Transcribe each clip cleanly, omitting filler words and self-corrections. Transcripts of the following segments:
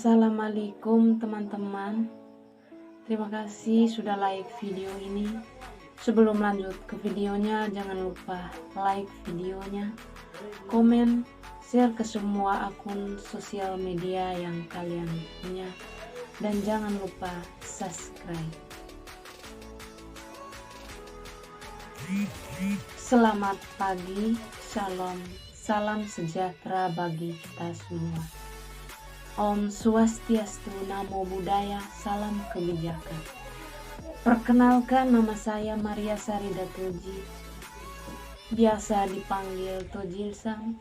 Assalamualaikum teman-teman. Terima kasih sudah like video ini. Sebelum lanjut ke videonya, jangan lupa like videonya, komen, share ke semua akun sosial media yang kalian punya, dan jangan lupa subscribe. Selamat pagi, shalom, salam sejahtera bagi kita semua. Om Swastiastu, Namo Buddhaya, salam kebijakan. Perkenalkan, nama saya Maria Sarida Toji, biasa dipanggil Tojilsang.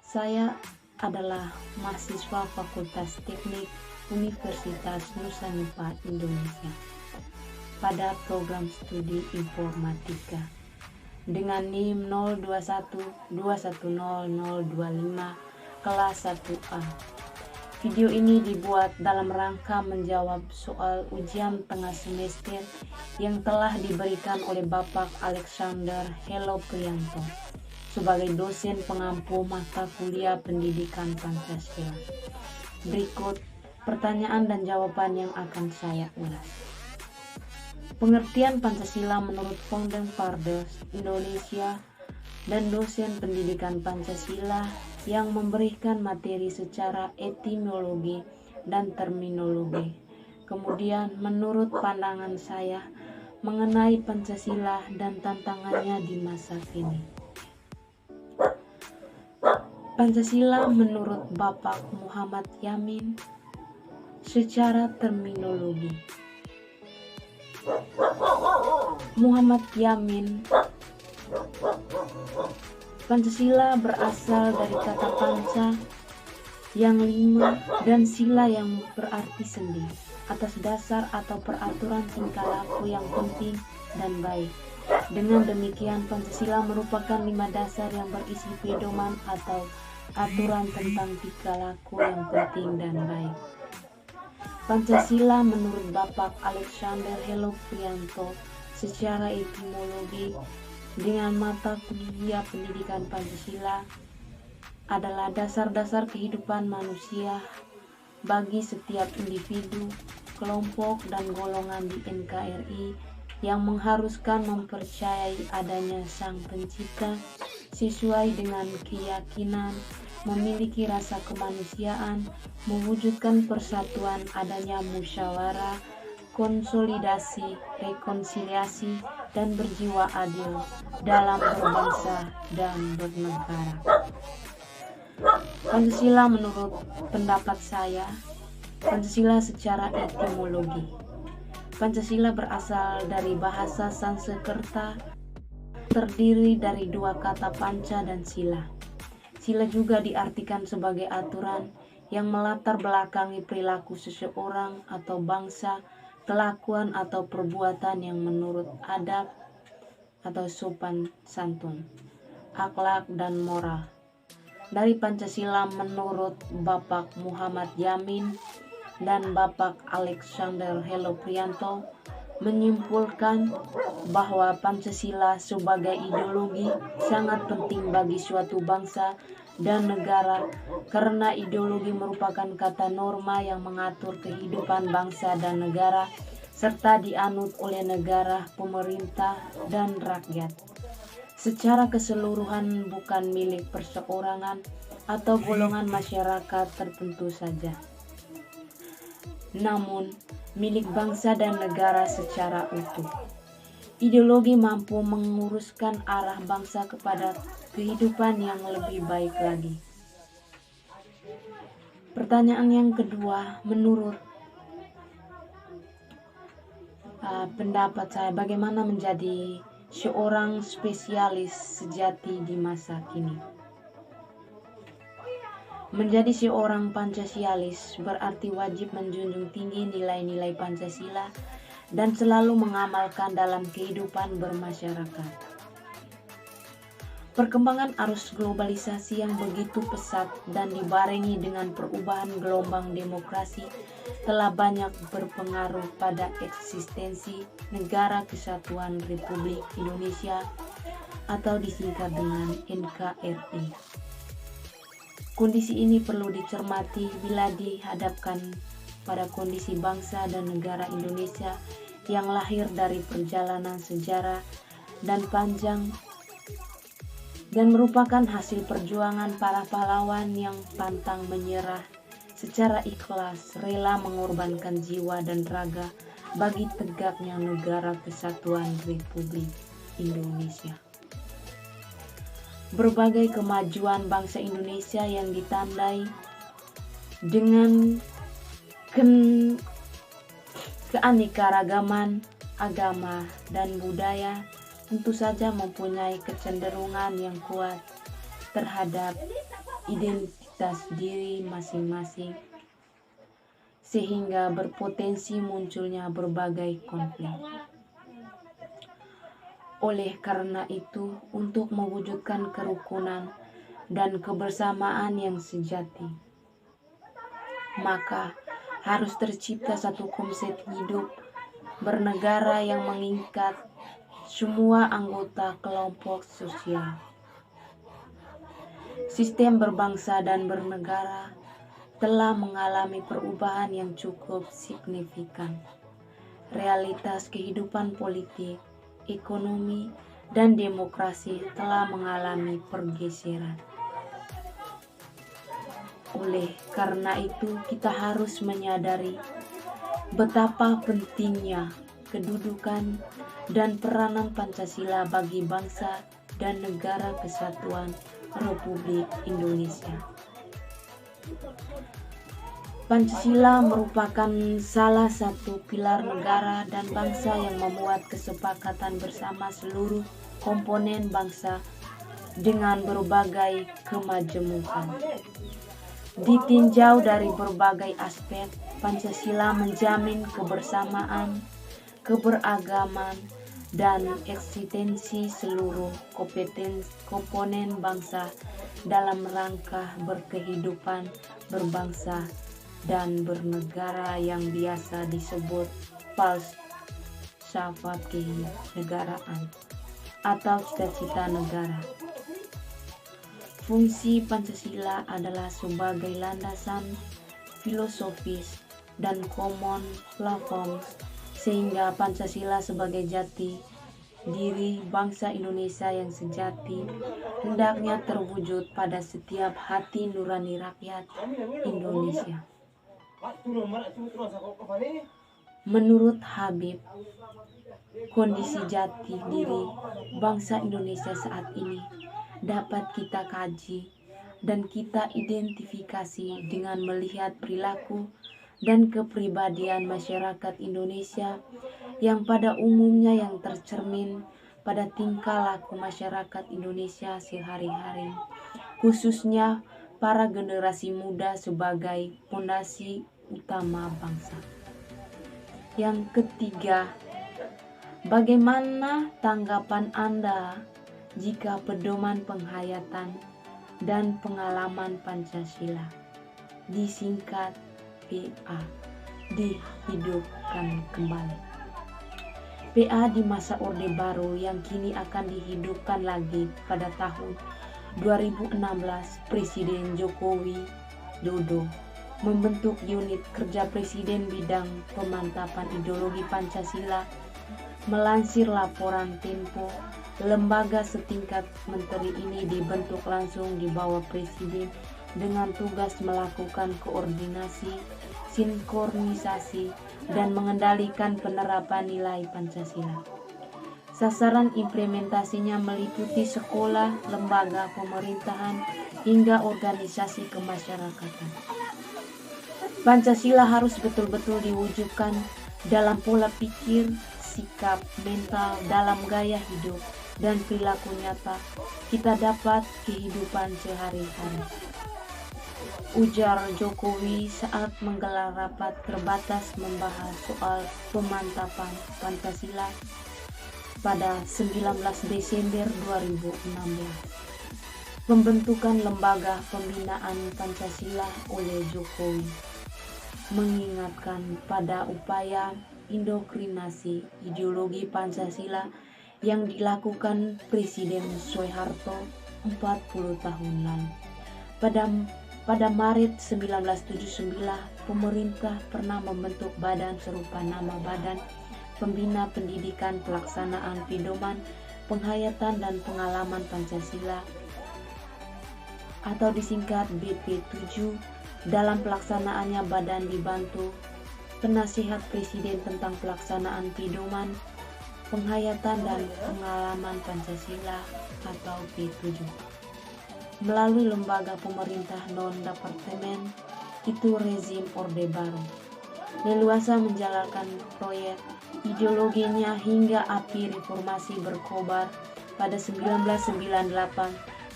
Saya adalah mahasiswa Fakultas Teknik Universitas Nusa Indonesia pada program studi informatika dengan NIM 0212100025 kelas 1A. Video ini dibuat dalam rangka menjawab soal ujian tengah semester yang telah diberikan oleh Bapak Alexander Heloprianto sebagai dosen pengampu mata kuliah pendidikan Pancasila. Berikut pertanyaan dan jawaban yang akan saya ulas. Pengertian Pancasila menurut Pongdeng Pardes Indonesia dan dosen pendidikan Pancasila yang memberikan materi secara etimologi dan terminologi. Kemudian menurut pandangan saya mengenai Pancasila dan tantangannya di masa kini. Pancasila menurut Bapak Muhammad Yamin secara terminologi. Muhammad Yamin, Pancasila berasal dari kata panca yang 5 dan sila yang berarti sendi, atas dasar atau peraturan tingkah laku yang penting dan baik. Dengan demikian, Pancasila merupakan 5 dasar yang berisi pedoman atau aturan tentang tingkah laku yang penting dan baik. Pancasila menurut Bapak Alexander Heloprianto secara etimologi dengan mata kuliah pendidikan Pancasila adalah dasar-dasar kehidupan manusia bagi setiap individu, kelompok, dan golongan di NKRI yang mengharuskan mempercayai adanya Sang Pencipta sesuai dengan keyakinan, memiliki rasa kemanusiaan, mewujudkan persatuan, adanya musyawarah, konsolidasi, rekonsiliasi, dan berjiwa adil dalam berbangsa dan bernegara. Pancasila menurut pendapat saya, Pancasila secara etimologi. Pancasila berasal dari bahasa Sanskerta, terdiri dari 2 kata panca dan sila. Sila juga diartikan sebagai aturan yang melatar belakangi perilaku seseorang atau bangsa, kelakuan atau perbuatan yang menurut adab atau sopan santun, akhlak dan moral. Dari Pancasila menurut Bapak Muhammad Yamin dan Bapak Alexander Heloprianto menyimpulkan bahwa Pancasila sebagai ideologi sangat penting bagi suatu bangsa dan negara karena ideologi merupakan kata norma yang mengatur kehidupan bangsa dan negara serta dianut oleh negara, pemerintah, dan rakyat secara keseluruhan, bukan milik perseorangan atau golongan masyarakat tertentu saja, namun milik bangsa dan negara secara utuh. Ideologi mampu menguruskan arah bangsa kepada kehidupan yang lebih baik lagi. Pertanyaan yang kedua, menurut pendapat saya, bagaimana menjadi seorang spesialis sejati di masa kini? Menjadi seorang Pancasialis berarti wajib menjunjung tinggi nilai-nilai Pancasila dan selalu mengamalkan dalam kehidupan bermasyarakat. Perkembangan arus globalisasi yang begitu pesat dan dibarengi dengan perubahan gelombang demokrasi telah banyak berpengaruh pada eksistensi Negara Kesatuan Republik Indonesia atau disingkat dengan NKRI. Kondisi ini perlu dicermati bila dihadapkan pada kondisi bangsa dan negara Indonesia yang lahir dari perjalanan sejarah dan panjang dan merupakan hasil perjuangan para pahlawan yang pantang menyerah secara ikhlas, rela mengorbankan jiwa dan raga bagi tegaknya negara kesatuan Republik Indonesia. Berbagai kemajuan bangsa Indonesia yang ditandai dengan keanekaragaman agama dan budaya tentu saja mempunyai kecenderungan yang kuat terhadap identitas diri masing-masing, sehingga berpotensi munculnya berbagai konflik. Oleh karena itu, untuk mewujudkan kerukunan dan kebersamaan yang sejati, maka harus tercipta satu konsep hidup bernegara yang mengikat semua anggota kelompok sosial. Sistem berbangsa dan bernegara telah mengalami perubahan yang cukup signifikan. Realitas kehidupan politik, ekonomi, dan demokrasi telah mengalami pergeseran. Oleh karena itu, kita harus menyadari betapa pentingnya kedudukan dan peranan Pancasila bagi bangsa dan negara kesatuan Republik Indonesia. Pancasila merupakan salah satu pilar negara dan bangsa yang memuat kesepakatan bersama seluruh komponen bangsa dengan berbagai kemajemukan. Ditinjau dari berbagai aspek, Pancasila menjamin kebersamaan, keberagaman, dan eksistensi seluruh komponen bangsa dalam rangka berkehidupan berbangsa dan bernegara yang biasa disebut falsafat kenegaraan atau cita-cita negara. Fungsi Pancasila adalah sebagai landasan filosofis dan common platform, sehingga Pancasila sebagai jati diri bangsa Indonesia yang sejati hendaknya terwujud pada setiap hati nurani rakyat Indonesia. Menurut Habib, kondisi jati diri bangsa Indonesia saat ini dapat kita kaji dan kita identifikasi dengan melihat perilaku dan kepribadian masyarakat Indonesia yang pada umumnya yang tercermin pada tingkah laku masyarakat Indonesia sehari-hari, khususnya para generasi muda sebagai fondasi utama bangsa. Yang ketiga, bagaimana tanggapan Anda jika pedoman penghayatan dan pengalaman Pancasila, disingkat PA, dihidupkan kembali? PA di masa Orde Baru yang kini akan dihidupkan lagi pada tahun 2016, Presiden Joko Widodo membentuk unit kerja Presiden bidang pemantapan ideologi Pancasila. Melansir laporan Tempo, lembaga setingkat menteri ini dibentuk langsung di bawah Presiden dengan tugas melakukan koordinasi, sinkronisasi, dan mengendalikan penerapan nilai Pancasila. Sasaran implementasinya meliputi sekolah, lembaga pemerintahan, hingga organisasi kemasyarakatan. Pancasila harus betul-betul diwujudkan dalam pola pikir, sikap, mental, dalam gaya hidup, dan perilaku nyata kita dapat kehidupan sehari-hari, ujar Jokowi saat menggelar rapat terbatas membahas soal pemantapan Pancasila pada 19 Desember 2016. Pembentukan lembaga pembinaan Pancasila oleh Jokowi mengingatkan pada upaya indoktrinasi ideologi Pancasila yang dilakukan Presiden Soeharto 40 tahun lalu. Pada Pada Maret 1979, pemerintah pernah membentuk badan serupa nama Badan Pembina Pendidikan Pelaksanaan Pedoman, Penghayatan dan Pengalaman Pancasila atau disingkat BP7. Dalam pelaksanaannya badan dibantu Penasihat Presiden tentang Pelaksanaan Pedoman, Penghayatan dan Pengalaman Pancasila atau P7 melalui lembaga pemerintah non-departemen, itu rezim Orde Baru. Leluasa menjalankan proyek ideologinya hingga api reformasi berkobar pada 1998.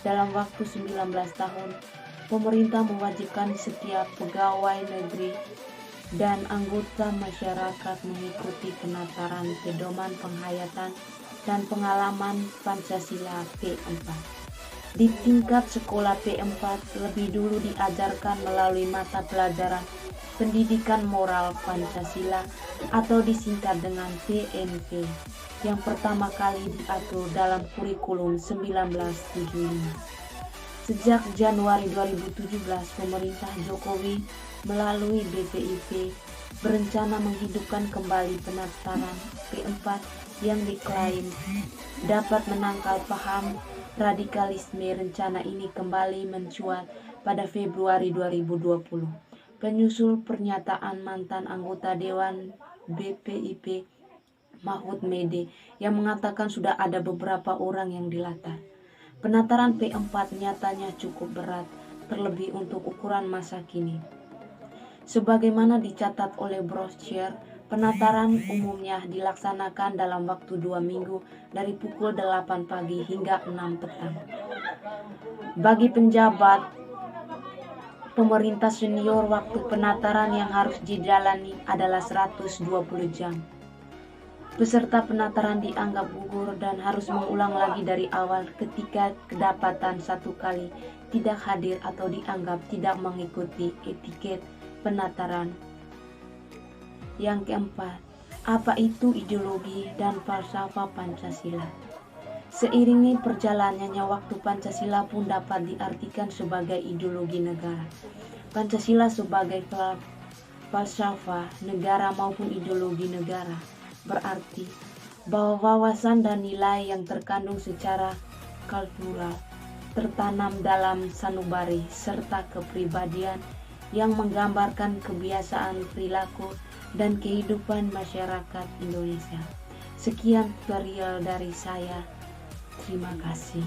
Dalam waktu 19 tahun, pemerintah mewajibkan setiap pegawai negeri dan anggota masyarakat mengikuti penataran pedoman penghayatan dan pengalaman Pancasila P4. Di tingkat sekolah P4 lebih dulu diajarkan melalui mata pelajaran Pendidikan Moral Pancasila atau disingkat dengan PMP yang pertama kali diatur dalam kurikulum 1975. Sejak Januari 2017, pemerintah Jokowi melalui BPIP berencana menghidupkan kembali penataran P4 yang diklaim dapat menangkal paham radikalisme. Rencana ini kembali mencuat pada Februari 2020. Penyusul pernyataan mantan anggota Dewan BPIP Mahfud MD yang mengatakan sudah ada beberapa orang yang dilatar. Penataran P4 nyatanya cukup berat, terlebih untuk ukuran masa kini. Sebagaimana dicatat oleh brosur, penataran umumnya dilaksanakan dalam waktu 2 minggu dari pukul 8 pagi hingga 6 petang. Bagi penjabat pemerintah senior, waktu penataran yang harus dijalani adalah 120 jam. Peserta penataran dianggap gugur dan harus mengulang lagi dari awal ketika kedapatan satu kali tidak hadir atau dianggap tidak mengikuti etiket penataran. Yang keempat, apa itu ideologi dan falsafah Pancasila? Seiringi perjalanannya waktu, Pancasila pun dapat diartikan sebagai ideologi negara. Pancasila sebagai falsafah negara maupun ideologi negara berarti bahwa wawasan dan nilai yang terkandung secara kultural tertanam dalam sanubari serta kepribadian yang menggambarkan kebiasaan, perilaku, dan kehidupan masyarakat Indonesia. Sekian tutorial dari saya. Terima kasih.